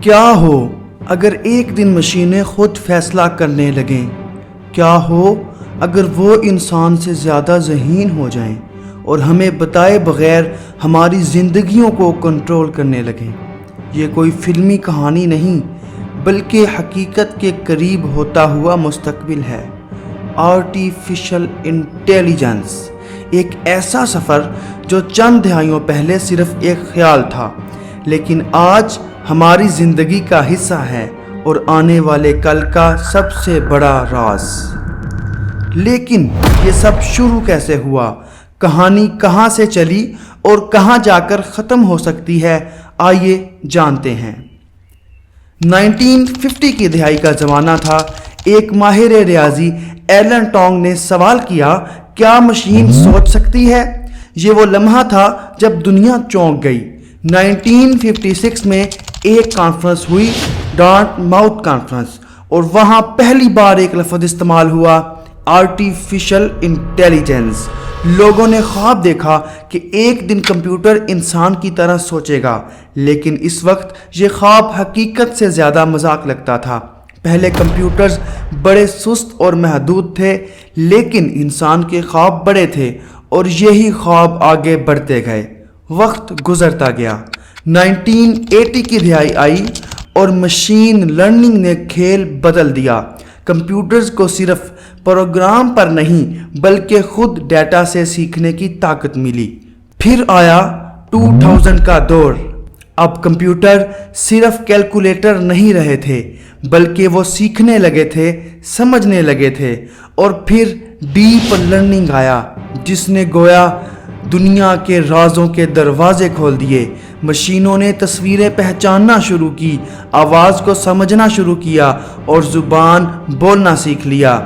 کیا ہو اگر ایک دن مشینیں خود فیصلہ کرنے لگیں؟ کیا ہو اگر وہ انسان سے زیادہ ذہین ہو جائیں اور ہمیں بتائے بغیر ہماری زندگیوں کو کنٹرول کرنے لگیں؟ یہ کوئی فلمی کہانی نہیں بلکہ حقیقت کے قریب ہوتا ہوا مستقبل ہے۔ آرٹیفیشل انٹیلیجنس ایک ایسا سفر جو چند دہائیوں پہلے صرف ایک خیال تھا، لیکن آج ہماری زندگی کا حصہ ہے اور آنے والے کل کا سب سے بڑا راز۔ لیکن یہ سب شروع کیسے ہوا؟ کہانی کہاں سے چلی اور کہاں جا کر ختم ہو سکتی ہے؟ آئیے جانتے ہیں۔ 1950 کی دہائی کا زمانہ تھا۔ ایک ماہر ریاضی ایلن ٹانگ نے سوال کیا، کیا مشین سوچ سکتی ہے؟ یہ وہ لمحہ تھا جب دنیا چونک گئی۔ 1956 میں ایک کانفرنس ہوئی، ڈارٹ ماؤتھ کانفرنس، اور وہاں پہلی بار ایک لفظ استعمال ہوا، آرٹیفیشل انٹیلیجنس۔ لوگوں نے خواب دیکھا کہ ایک دن کمپیوٹر انسان کی طرح سوچے گا، لیکن اس وقت یہ خواب حقیقت سے زیادہ مذاق لگتا تھا۔ پہلے کمپیوٹرز بڑے سست اور محدود تھے، لیکن انسان کے خواب بڑے تھے اور یہی خواب آگے بڑھتے گئے۔ وقت گزرتا گیا، 1980 کی دہائی آئی اور مشین لرننگ نے کھیل بدل دیا۔ کمپیوٹرز کو صرف پروگرام پر نہیں بلکہ خود ڈیٹا سے سیکھنے کی طاقت ملی۔ پھر آیا 2000 کا دور۔ اب کمپیوٹر صرف کیلکولیٹر نہیں رہے تھے بلکہ وہ سیکھنے لگے تھے، سمجھنے لگے تھے، اور پھر ڈیپ لرننگ آیا جس نے گویا دنیا کے رازوں کے دروازے کھول دیے۔ مشینوں نے تصویریں پہچاننا شروع کی، آواز کو سمجھنا شروع کیا اور زبان بولنا سیکھ لیا۔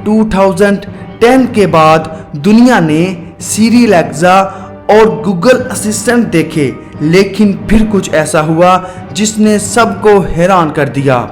2010 کے بعد دنیا نے سیری، الیکسا اور گوگل اسسٹنٹ دیکھے، لیکن پھر کچھ ایسا ہوا جس نے سب کو حیران کر دیا۔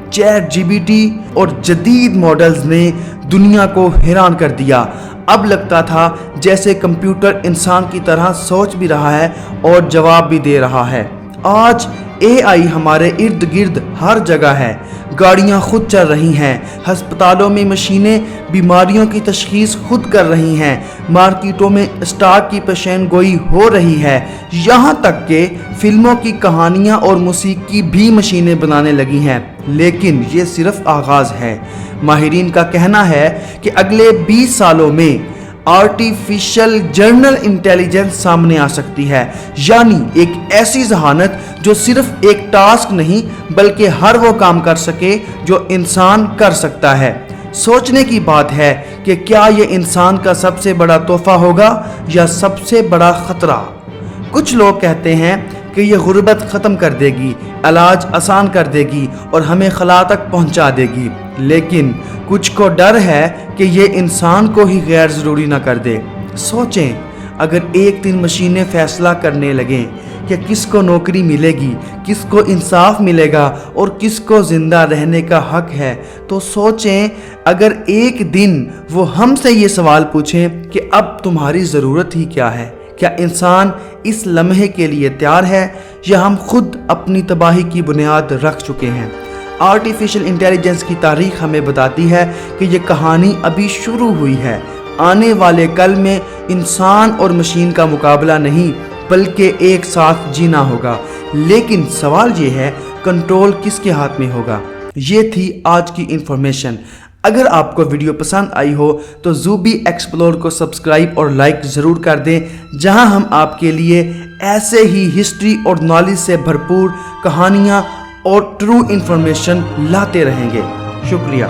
چیٹ جی پی ٹی اور جدید ماڈلز نے دنیا کو حیران کر دیا۔ اب لگتا تھا جیسے کمپیوٹر انسان کی طرح سوچ بھی رہا ہے اور جواب بھی دے رہا ہے۔ آج اے آئی ہمارے ارد گرد ہر جگہ ہے۔ گاڑیاں خود چل رہی ہیں، ہسپتالوں میں مشینیں بیماریوں کی تشخیص خود کر رہی ہیں، مارکیٹوں میں اسٹاک کی پیشین گوئی ہو رہی ہے، یہاں تک کہ فلموں کی کہانیاں اور موسیقی بھی مشینیں بنانے لگی ہیں۔ لیکن یہ صرف آغاز ہے۔ ماہرین کا کہنا ہے کہ اگلے 20 سالوں میں آرٹیفیشل جنرل انٹیلیجنس سامنے آ سکتی ہے، یعنی ایک ایسی ذہانت جو صرف ایک ٹاسک نہیں بلکہ ہر وہ کام کر سکے جو انسان کر سکتا ہے۔ سوچنے کی بات ہے کہ کیا یہ انسان کا سب سے بڑا تحفہ ہوگا یا سب سے بڑا خطرہ؟ کچھ لوگ کہتے ہیں کہ یہ غربت ختم کر دے گی، علاج آسان کر دے گی اور ہمیں خلا تک پہنچا دے گی، لیکن کچھ کو ڈر ہے کہ یہ انسان کو ہی غیر ضروری نہ کر دے۔ سوچیں، اگر ایک دن مشینیں فیصلہ کرنے لگیں کہ کس کو نوکری ملے گی، کس کو انصاف ملے گا اور کس کو زندہ رہنے کا حق ہے، تو سوچیں اگر ایک دن وہ ہم سے یہ سوال پوچھیں کہ اب تمہاری ضرورت ہی کیا ہے؟ کیا انسان اس لمحے کے لیے تیار ہے یا ہم خود اپنی تباہی کی بنیاد رکھ چکے ہیں؟ آرٹیفیشل انٹیلیجنس کی تاریخ ہمیں بتاتی ہے کہ یہ کہانی ابھی شروع ہوئی ہے۔ آنے والے کل میں انسان اور مشین کا مقابلہ نہیں بلکہ ایک ساتھ جینا ہوگا۔ لیکن سوال یہ ہے، کنٹرول کس کے ہاتھ میں ہوگا؟ یہ تھی آج کی انفارمیشن۔ اگر آپ کو ویڈیو پسند آئی ہو تو زوبی ایکسپلور کو سبسکرائب اور لائک ضرور کر دیں، جہاں ہم آپ کے لیے ایسے ہی ہسٹری اور نالج سے بھرپور کہانیاں اور ٹرو انفارمیشن لاتے رہیں گے۔ شکریہ۔